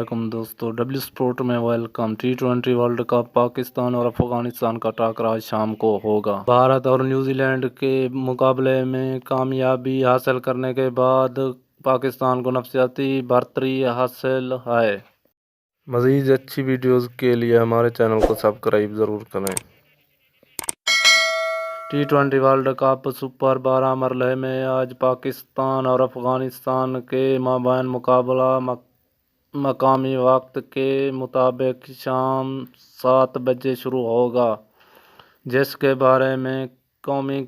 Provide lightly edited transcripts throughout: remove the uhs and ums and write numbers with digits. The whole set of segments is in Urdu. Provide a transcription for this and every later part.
علیکم دوستو، ڈبلیو سپورٹ میں welcome. T20 world cup Pakistan اور افغانستان کا ٹاکرا آج شام کو ہوگا۔ بھارت اور نیوزی لینڈ کے مقابلے میں کامیابی حاصل کرنے کے بعد پاکستان کو نفسیاتی برتری حاصل ہے۔ مزید اچھی ویڈیوز کے لیے ہمارے چینل کو سبسکرائب ضرور کریں۔ T20 ورلڈ کپ سپر 12 مرحلے میں آج پاکستان اور افغانستان کے مابین مقابلہ مقامی وقت کے مطابق شام 7 بجے شروع ہوگا، جس کے بارے میں قومی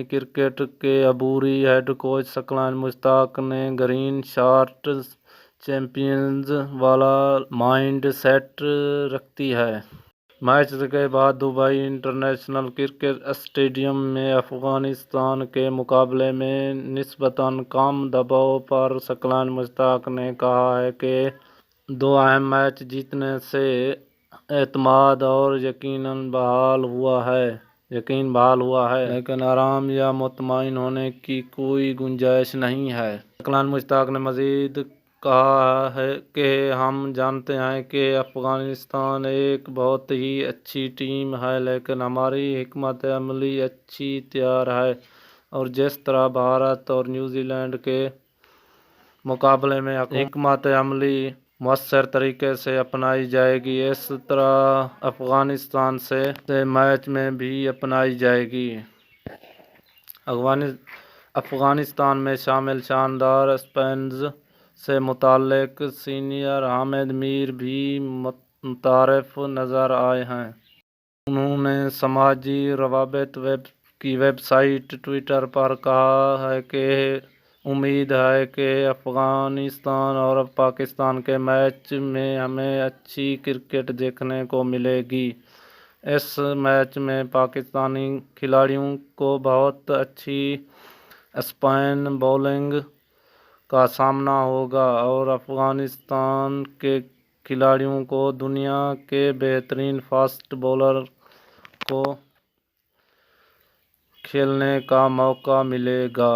کرکٹ کے عبوری ہیڈ کوچ ثقلان مشتاق نے گرین شارٹ چیمپئنز والا مائنڈ سیٹ رکھتی ہے۔ میچ کے بعد دبئی انٹرنیشنل کرکٹ اسٹیڈیم میں افغانستان کے مقابلے میں نسبتاً کم دباؤ پر ثقلان مشتاق نے کہا ہے کہ 2 اہم میچ جیتنے سے اعتماد اور یقین بحال ہوا ہے، لیکن آرام یا مطمئن ہونے کی کوئی گنجائش نہیں ہے۔ ثقلان مشتاق نے مزید کہا کہ ہم جانتے ہیں کہ افغانستان ایک بہت ہی اچھی ٹیم ہے، لیکن ہماری حکمت عملی اچھی تیار ہے اور جس طرح بھارت اور نیوزی لینڈ کے مقابلے میں حکمت عملی مؤثر طریقے سے اپنائی جائے گی، اس طرح افغانستان سے میچ میں بھی اپنائی جائے گی۔ افغانستان میں شامل شاندار اسپنرز سے متعلق سینئر حامد میر بھی متعارف نظر آئے ہیں۔ انہوں نے سماجی روابط کی ویب سائٹ ٹوئٹر پر کہا ہے کہ امید ہے کہ افغانستان اور پاکستان کے میچ میں ہمیں اچھی کرکٹ دیکھنے کو ملے گی۔ اس میچ میں پاکستانی کھلاڑیوں کو بہت اچھی اسپن بولنگ کا سامنا ہوگا اور افغانستان کے کھلاڑیوں کو دنیا کے بہترین فاسٹ بولر کو کھیلنے کا موقع ملے گا۔